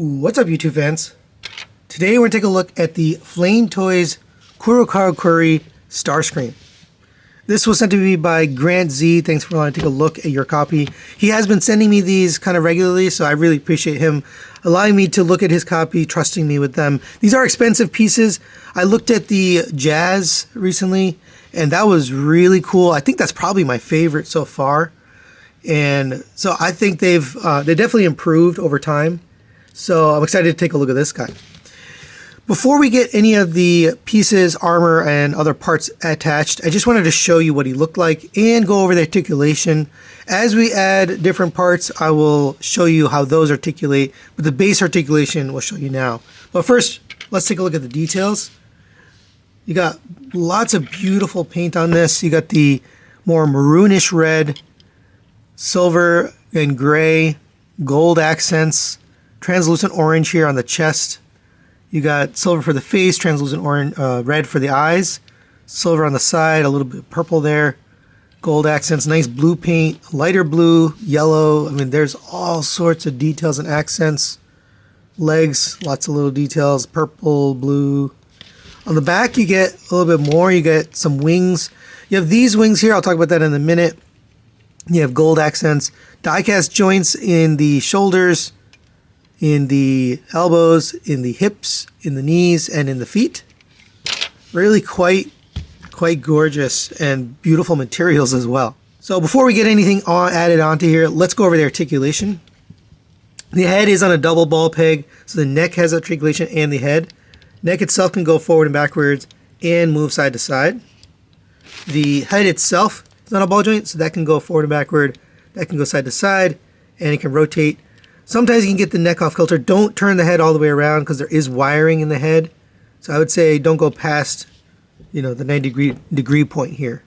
What's up, YouTube fans? Today we're going to take a look at the Flame Toys Kuri Starscream. This was sent to me by Grant Z. Thanks for letting me take a look at your copy. He has been sending me these kind of regularly, so I really appreciate him allowing me to look at his copy, trusting me with them. These are expensive pieces. I looked at the Jazz recently, and that was really cool. I think that's probably my favorite so far. And so I think they definitely improved over time. So I'm excited to take a look at this guy. Before we get any of the pieces, armor, and other parts attached, I just wanted to show you what he looked like and go over the articulation. As we add different parts, I will show you how those articulate, but the base articulation we'll show you now. But first, let's take a look at the details. You got lots of beautiful paint on this. You got the more maroonish red, silver and gray, gold accents, translucent orange here on the chest. You got silver for the face, translucent orange, red for the eyes, silver on the side, a little bit purple there, gold accents, nice blue paint, lighter blue, yellow. I mean, there's all sorts of details and accents. Legs, lots of little details, purple, blue. On the back, you get a little bit more. You get some wings. You have these wings here. I'll talk about that in a minute. You have gold accents, die-cast joints in the shoulders, in the elbows, in the hips, in the knees, and in the feet. Really quite gorgeous and beautiful materials as well. So before we get anything added onto here, let's go over the articulation. The head is on a double ball peg, so the neck has articulation and the head. Neck itself can go forward and backwards and move side to side. The head itself is on a ball joint, so that can go forward and backward. That can go side to side, and it can rotate. Sometimes you can get the neck off kilter. Don't turn the head all the way around because there is wiring in the head. So I would say don't go past, the 90 degree point here.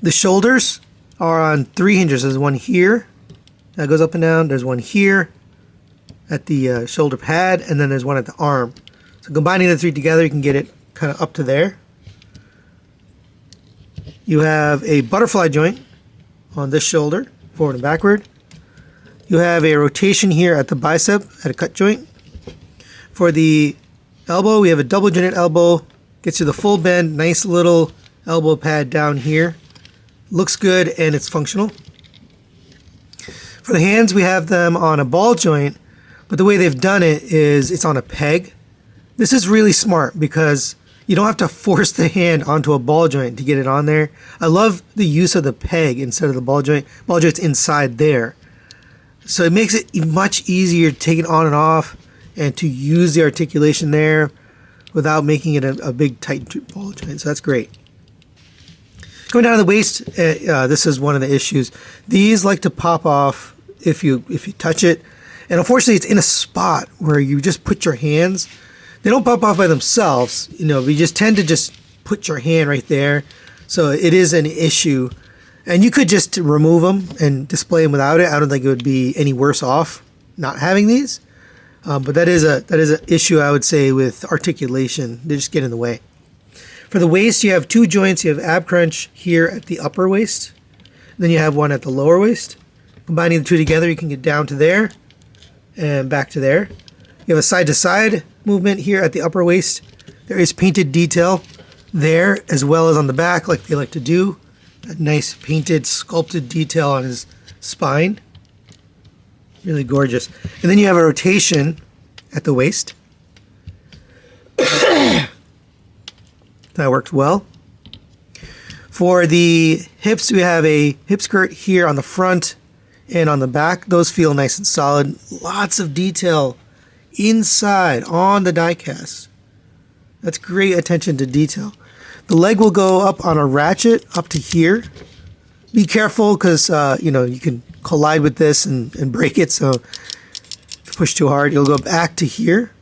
The shoulders are on 3 hinges. There's one here that goes up and down. There's one here at the shoulder pad, and then there's one at the arm. So combining the 3 together, you can get it kind of up to there. You have a butterfly joint on this shoulder, forward and backward. You have a rotation here at the bicep at a cut joint. For the elbow, we have a double jointed elbow. Gets you the full bend, nice little elbow pad down here. Looks good and it's functional. For the hands, we have them on a ball joint, but the way they've done it is it's on a peg. This is really smart because you don't have to force the hand onto a ball joint to get it on there. I love the use of the peg instead of the ball joint. Ball joint's inside there. So it makes it much easier to take it on and off and to use the articulation there without making it a big tight ball joint. So that's great. Coming down to the waist, this is one of the issues. These like to pop off if you touch it. And unfortunately, it's in a spot where you just put your hands. They don't pop off by themselves. We just tend to just put your hand right there. So it is an issue. And you could just remove them and display them without it. I don't think it would be any worse off not having these. But that is an issue, I would say, with articulation. They just get in the way. For the waist, you have 2 joints. You have ab crunch here at the upper waist. Then you have one at the lower waist. Combining the 2 together, you can get down to there and back to there. You have a side-to-side movement here at the upper waist. There is painted detail there as well as on the back like they like to do. A nice painted, sculpted detail on his spine. Really gorgeous. And then you have a rotation at the waist. That works well. For the hips, we have a hip skirt here on the front and on the back. Those feel nice and solid. Lots of detail inside on the die cast. That's great attention to detail. The leg will go up on a ratchet up to here. Be careful because you can collide with this and break it. So if you push too hard, you'll go back to here.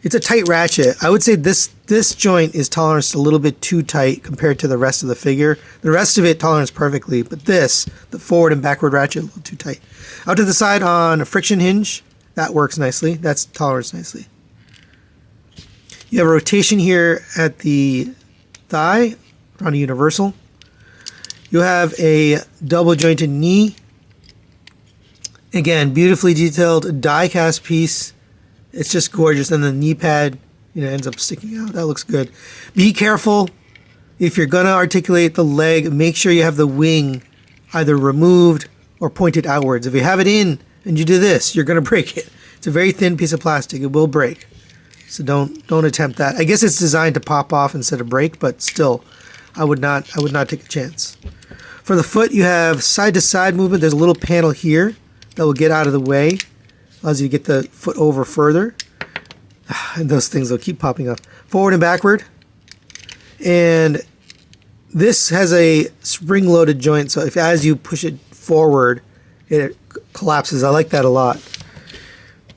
It's a tight ratchet. I would say this joint is toleranced a little bit too tight compared to the rest of the figure. The rest of it toleranced perfectly, but the forward and backward ratchet, a little too tight. Out to the side on a friction hinge, that works nicely. That's toleranced nicely. You have a rotation here at the thigh around a universal. You have a double jointed knee Again, beautifully detailed die cast piece. It's just gorgeous. And the knee pad, ends up sticking out. That looks good. Be careful. If you're going to articulate the leg, make sure you have the wing either removed or pointed outwards. If you have it in and you do this, you're going to break it. It's a very thin piece of plastic. It will break. So don't attempt that. I guess it's designed to pop off instead of break, but still, I would not take a chance. For the foot, you have side-to-side movement. There's a little panel here that will get out of the way. Allows you to get the foot over further. And those things will keep popping up. Forward and backward. And this has a spring-loaded joint, so if as you push it forward, it collapses. I like that a lot.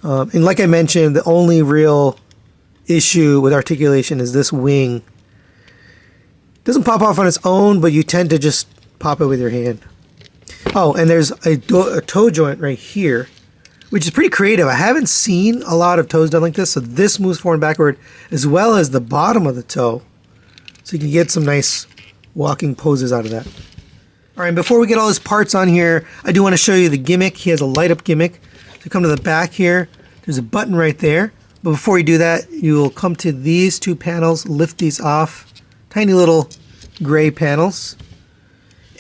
And like I mentioned, the only real issue with articulation is this wing. It doesn't pop off on its own, but you tend to just pop it with your hand. Oh, and there's a toe joint right here, which is pretty creative. I haven't seen a lot of toes done like this, so this moves forward and backward, as well as the bottom of the toe. So you can get some nice walking poses out of that. All right, before we get all his parts on here, I do want to show you the gimmick. He has a light up gimmick. So come to the back here, there's a button right there. But before you do that, you will come to these two panels, lift these off, tiny little gray panels,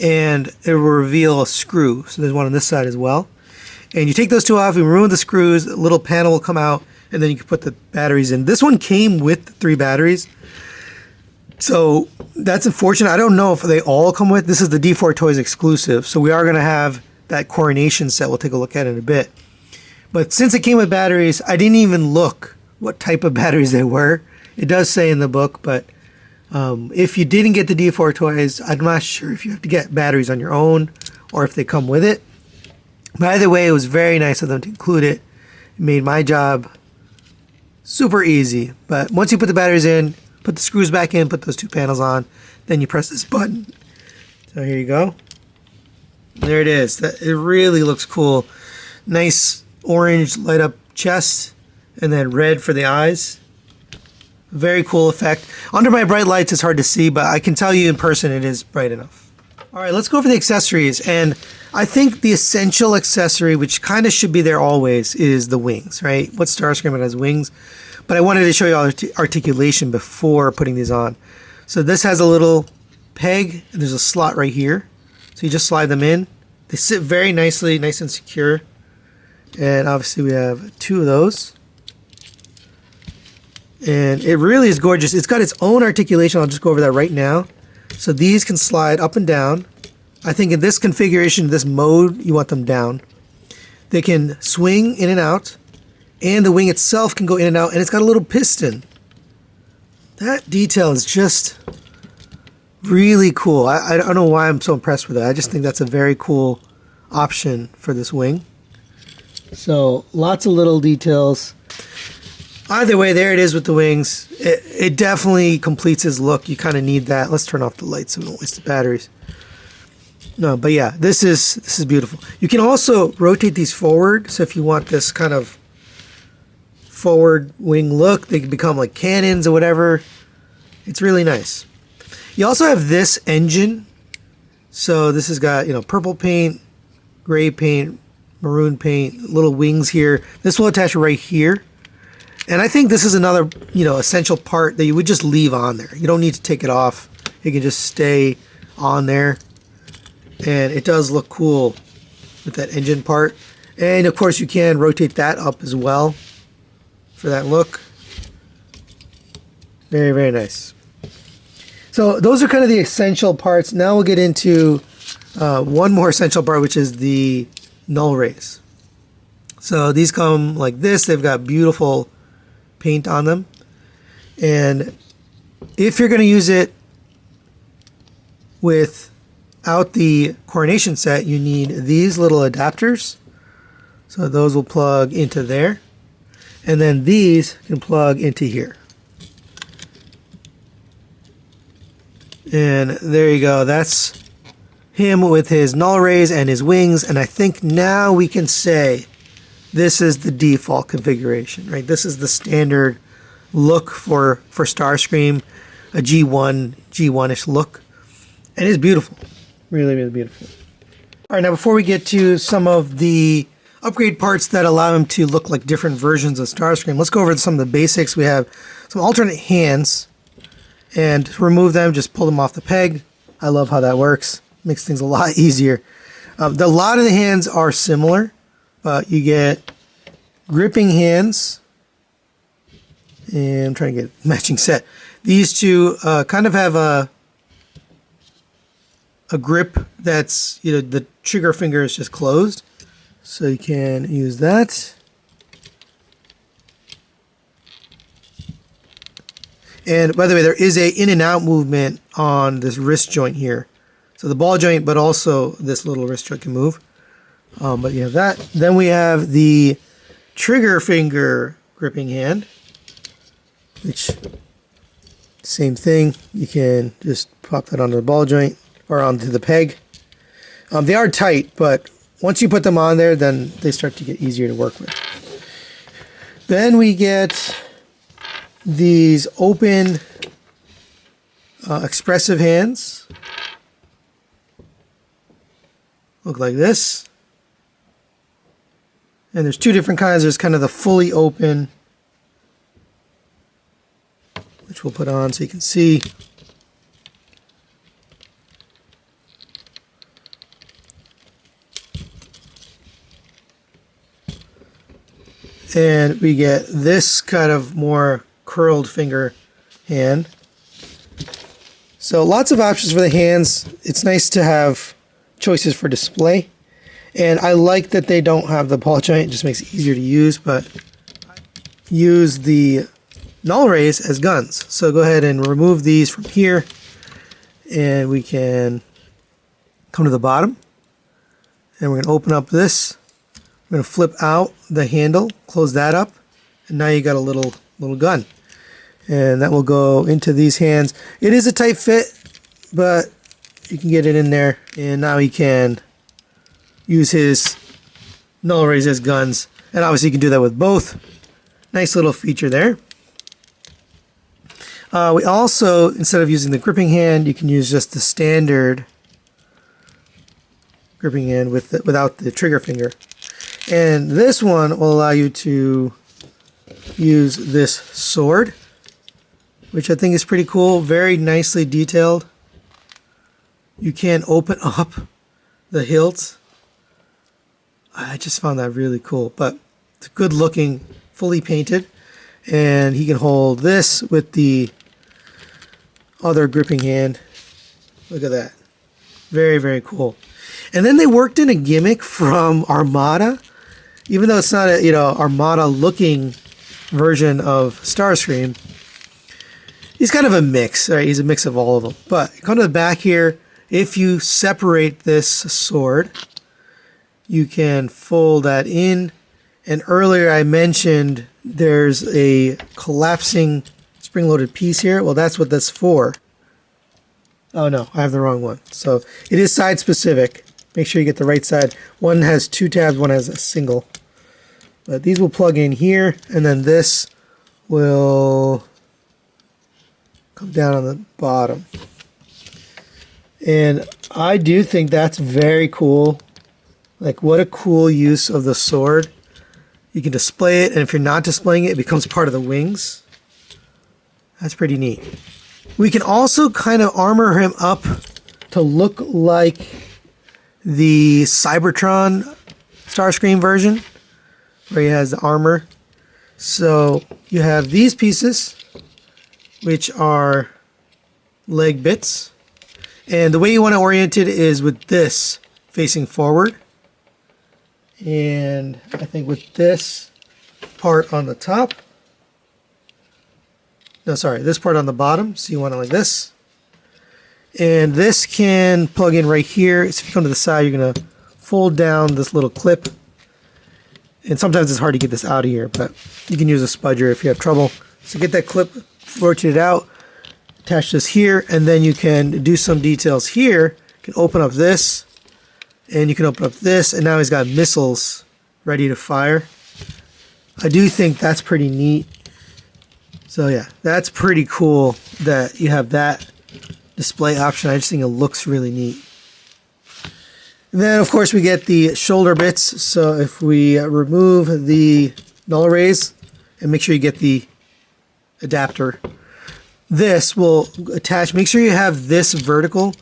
and it will reveal a screw. So there's one on this side as well. And you take those two off, you remove the screws, a little panel will come out, and then you can put the batteries in. This one came with 3 batteries. So that's unfortunate. I don't know if they all come with. This is the D4 Toys exclusive. So we are going to have that Coronation set we'll take a look at in a bit. But since it came with batteries, I didn't even look what type of batteries they were. It does say in the book, but if you didn't get the D4 Toys, I'm not sure if you have to get batteries on your own or if they come with it. But either way, it was very nice of them to include it. It made my job super easy. But once you put the batteries in, put the screws back in, put those 2 panels on, then you press this button. So here you go. There it is. It really looks cool. Nice orange light up chest and then red for the eyes. Very cool effect. Under my bright lights it's hard to see, but I can tell you in person it is bright enough. All right, let's go over the accessories. And I think the essential accessory, which kind of should be there always, is the wings, right? What Starscream has wings? But I wanted to show you all articulation before putting these on. So this has a little peg, and there's a slot right here. So you just slide them in. They sit very nicely, nice and secure. And obviously we have 2 of those. And it really is gorgeous. It's got its own articulation. I'll just go over that right now. So these can slide up and down. I think in this configuration, this mode, you want them down. They can swing in and out. And the wing itself can go in and out. And it's got a little piston. That detail is just really cool. I don't know why I'm so impressed with it. I just think that's a very cool option for this wing. So lots of little details. Either way, there it is with the wings. It definitely completes his look. You kind of need that. Let's turn off the lights so we don't waste the batteries. No, but yeah, this is beautiful. You can also rotate these forward. So if you want this kind of forward wing look, they can become like cannons or whatever. It's really nice. You also have this engine. So this has got, purple paint, gray paint, maroon paint, little wings here. This will attach right here. And I think this is another, essential part that you would just leave on there. You don't need to take it off. It can just stay on there. And it does look cool with that engine part. And of course you can rotate that up as well for that look. Very, very nice. So those are kind of the essential parts. Now we'll get into one more essential part, which is the null rays. So these come like this. They've got beautiful paint on them. And if you're going to use it without the Coronation set, you need these little adapters. So those will plug into there. And then these can plug into here. And there you go. That's him with his null rays and his wings. And I think now we can say this is the default configuration, right? This is the standard look for Starscream, a G1-ish look. And it's beautiful. Really, really beautiful. All right, now before we get to some of the upgrade parts that allow him to look like different versions of Starscream. Let's go over some of the basics. We have some alternate hands, and to remove them, just pull them off the peg. I love how that works. Makes things a lot easier. A lot of the hands are similar, but you get gripping hands, and I'm trying to get a matching set. These two kind of have a grip that's, the trigger finger is just closed. So you can use that. And by the way, there is a in and out movement on this wrist joint here. So the ball joint, but also this little wrist joint can move. But you have that. Then we have the trigger finger gripping hand, which same thing. You can just pop that onto the ball joint or onto the peg. They are tight, but once you put them on there, then they start to get easier to work with. Then we get these open expressive hands. Look like this. And there's two different kinds. There's kind of the fully open, which we'll put on so you can see. And we get this kind of more curled finger hand. So lots of options for the hands. It's nice to have choices for display. And I like that they don't have the ball joint. It just makes it easier to use, but use the null rays as guns. So go ahead and remove these from here. And we can come to the bottom. And we're going to open up this. We're going to flip out the handle, close that up, and now you got a little gun. And that will go into these hands. It is a tight fit, but you can get it in there. And now he can use his null rays as guns. And obviously you can do that with both. Nice little feature there. We also, instead of using the gripping hand, you can use just the standard gripping hand without the trigger finger. And this one will allow you to use this sword, which I think is pretty cool. Very nicely detailed. You can open up the hilt. I just found that really cool. But it's good looking, fully painted. And he can hold this with the other gripping hand. Look at that. Very, very cool. And then they worked in a gimmick from Armada. Even though it's not a Armada looking version of Starscream, he's kind of a mix, right? He's a mix of all of them. But come to the back here, if you separate this sword, you can fold that in. And earlier I mentioned there's a collapsing spring-loaded piece here. Well, that's what that's for. Oh no, I have the wrong one. So it is side specific. Make sure you get the right side. One has two tabs, one has a single. But these will plug in here, and then this will come down on the bottom. And I do think that's very cool. Like, what a cool use of the sword. You can display it, and if you're not displaying it, it becomes part of the wings. That's pretty neat. We can also kind of armor him up to look like the Cybertron Starscream version, where he has the armor. So you have these pieces, which are leg bits. And the way you want to orient it is with this facing forward. And I think with this part on the top. No, sorry, this part on the bottom. So you want it like this. And this can plug in right here. So if you come to the side, you're going to fold down this little clip. And sometimes it's hard to get this out of here, but you can use a spudger if you have trouble. So get that clip rotated out, attach this here, and then you can do some details here. You can open up this, and you can open up this, and now he's got missiles ready to fire. I do think that's pretty neat. So yeah, that's pretty cool that you have that display option. I just think it looks really neat. And then, of course, we get the shoulder bits. So if we remove the null arrays and make sure you get the adapter, this will attach. Make sure you have this vertical.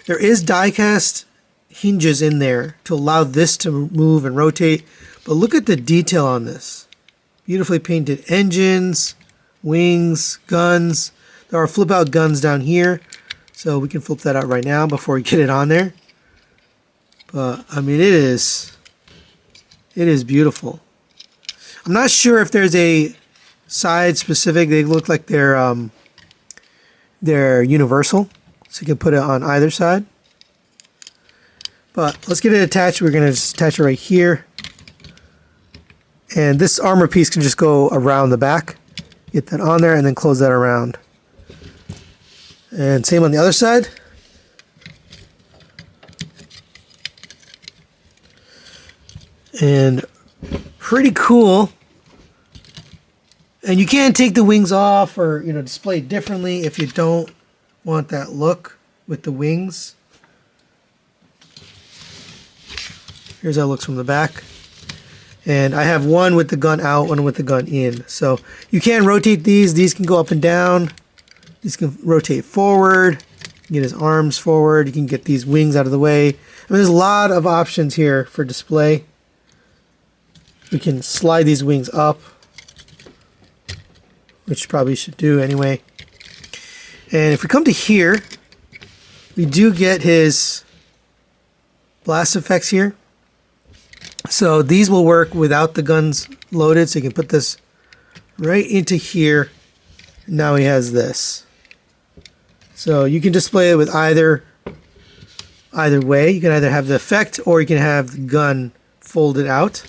There is die-cast hinges in there to allow this to move and rotate. But look at the detail on this. Beautifully painted engines, wings, guns. There are flip-out guns down here. So we can flip that out right now before we get it on there. But, I mean, it is beautiful. I'm not sure if there's a side specific. They look like they're universal. So you can put it on either side. But let's get it attached. We're going to just attach it right here. And this armor piece can just go around the back. Get that on there and then close that around. And same on the other side. And pretty cool. And you can take the wings off or, you know, display it differently if you don't want that look with the wings. Here's how it looks from the back. And I have one with the gun out, one with the gun in. So you can rotate these. These can go up and down. These can rotate forward. You can get his arms forward. You can get these wings out of the way. I mean, there's a lot of options here for display. We can slide these wings up, which probably should do anyway. And if we come to here, we do get his blast effects here. So these will work without the guns loaded. So you can put this right into here. Now he has this. So you can display it with either way. You can either have the effect or you can have the gun folded out.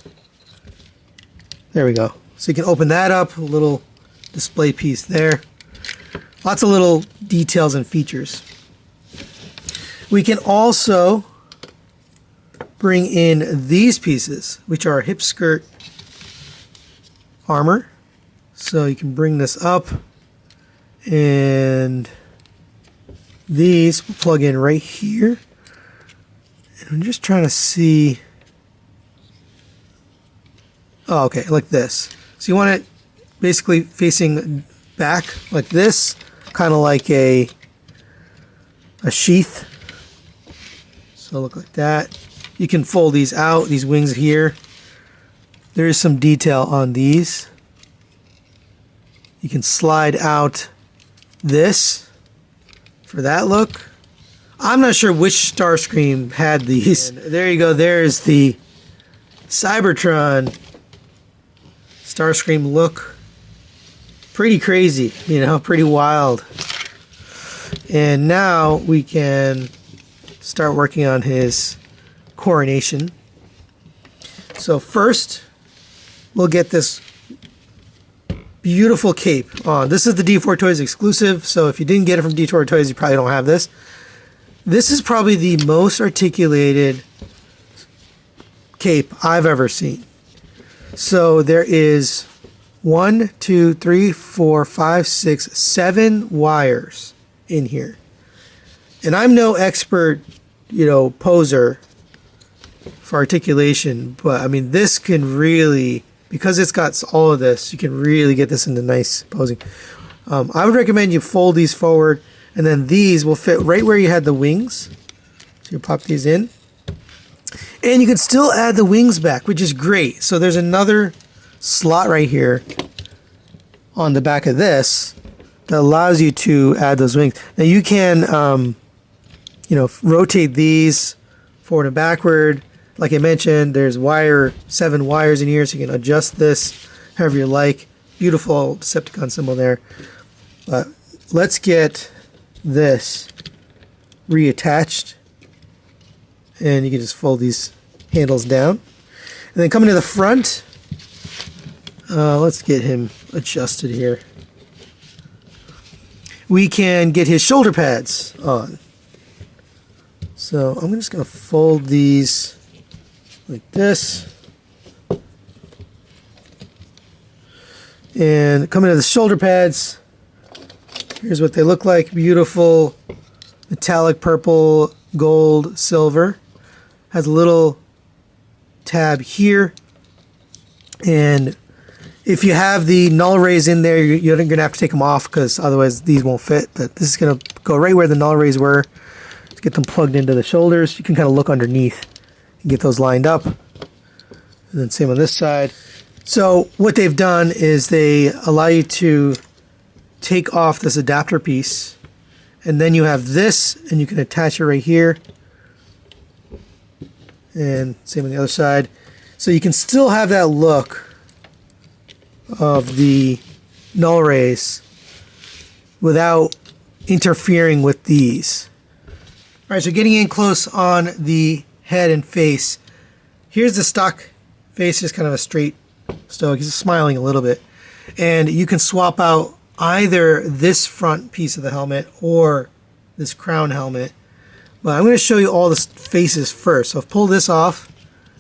There we go. So you can open that up, a little display piece there. Lots of little details and features. We can also bring in these pieces, which are hip skirt armor. So you can bring this up and these will plug in right here. And I'm just trying to see. Oh, okay, like this. So you want it basically facing back like this, kind of like a sheath. So look like that. You can fold these out, these wings here. There is some detail on these. You can slide out this for that look. I'm not sure which Starscream had these. And there you go, there's the Cybertron Starscream look. Pretty crazy, you know, pretty wild. And now we can start working on his Coronation. So first, we'll get this beautiful cape on. This is the D4 Toys exclusive, so if you didn't get it from D4 Toys, you probably don't have this. This is probably the most articulated cape I've ever seen. So there is 1, 2, 3, 4, 5, 6, 7 wires in here. And I'm no expert, you know, poser for articulation, but I mean, this can really, because it's got all of this, you can really get this into nice posing. I would recommend you fold these forward, and then these will fit right where you had the wings. So you pop these in. And you can still add the wings back, which is great. So there's another slot right here on the back of this that allows you to add those wings. Now you can, you know, rotate these forward and backward. Like I mentioned, there's 7 wires in here, so you can adjust this however you like. Beautiful Decepticon symbol there. But let's get this reattached. And you can just fold these handles down. And then coming to the front, let's get him adjusted here. We can get his shoulder pads on. So I'm just going to fold these like this. And coming to the shoulder pads, here's what they look like. Beautiful metallic purple, gold, silver. has a little tab here, and if you have the null rays in there, you're going to have to take them off because otherwise these won't fit. But this is going to go right where the null rays were. Let's get them plugged into the shoulders. You can kind of look underneath and get those lined up. And then same on this side. So what they've done is they allow you to take off this adapter piece, and then you have this, and you can attach it right here. And same on the other side. So you can still have that look of the null rays without interfering with these. All right, so getting in close on the head and face. Here's the stock face, just kind of a straight stoic. He's smiling a little bit. And you can swap out either this front piece of the helmet or this crown helmet. But I'm going to show you all the faces first. So if pull this off,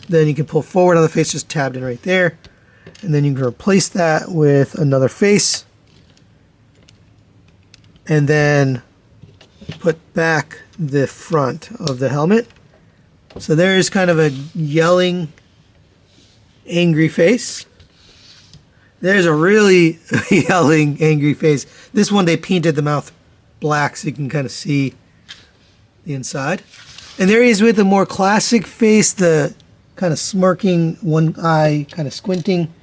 then you can pull forward on the face, just tabbed in right there. And then you can replace that with another face. And then put back the front of the helmet. So there's kind of a yelling, angry face. There's a really yelling, angry face. This one, they painted the mouth black so you can kind of see the inside. And there he is with the more classic face, the kind of smirking, one eye kind of squinting.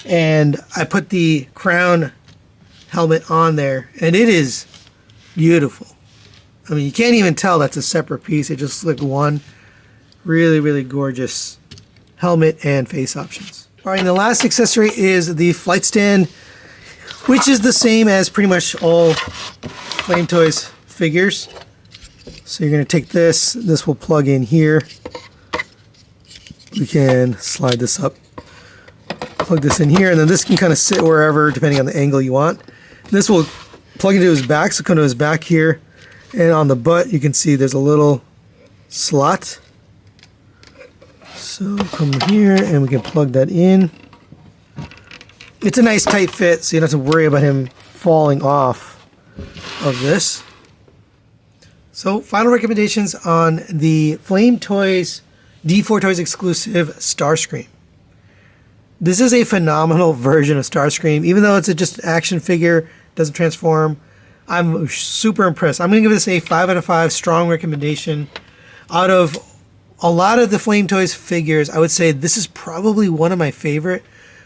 And I put the crown helmet on there, and it is beautiful. I mean, you can't even tell that's a separate piece. It just looks like one really, really gorgeous helmet and face options. All right, and the last accessory is the flight stand, which is the same as pretty much all Flame Toys figures. So you're going to take this. This will plug in here. We can slide this up. Plug this in here, and then this can kind of sit wherever depending on the angle you want. This will plug into his back, so come to his back here, and on the butt you can see there's a little slot. So come here and we can plug that in. It's a nice tight fit, so you don't have to worry about him falling off of this. So final recommendations on the Flame Toys D4 Toys exclusive Starscream. This is a phenomenal version of Starscream. Even though it's just an action figure, doesn't transform, I'm super impressed. I'm going to give this a 5 out of 5 strong recommendation. Out of a lot of the Flame Toys figures, I would say this is probably one of my favorite.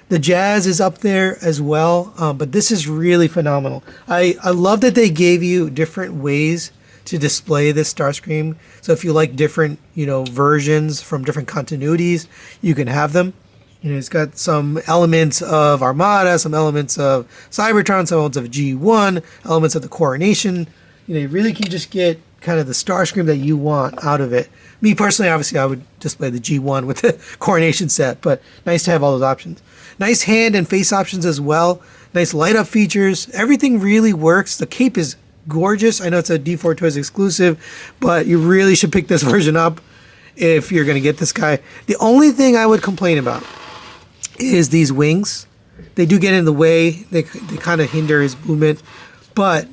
The Jazz is up there as well, but this is really phenomenal. I love that they gave you different ways to display this Starscream. So if you like different, versions from different continuities, you can have them. It's got some elements of Armada, some elements of Cybertron, some elements of G1, elements of the Coronation. You really can just get kind of the Starscream that you want out of it. Me personally, obviously, I would display the G1 with the Coronation set, but nice to have all those options. Nice hand and face options as well. Nice light up features. Everything really works. The cape is gorgeous. I know it's a D4 Toys exclusive, but you really should pick this version up if you're going to get this guy. The only thing I would complain about is these wings. They do get in the way. They kind of hinder his movement. But,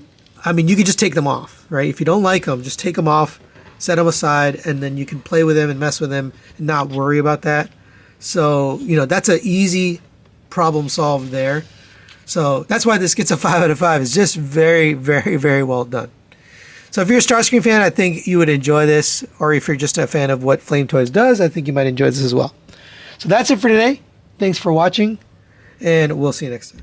I mean, you can just take them off, right? If you don't like them, just take them off, set them aside, and then you can play with them and mess with them and not worry about that. So, that's an easy problem solved there. So that's why this gets a 5 out of 5. It's just very, very, very well done. So if you're a Starscream fan, I think you would enjoy this. Or if you're just a fan of what Flame Toys does, I think you might enjoy this as well. So that's it for today. Thanks for watching, and we'll see you next time.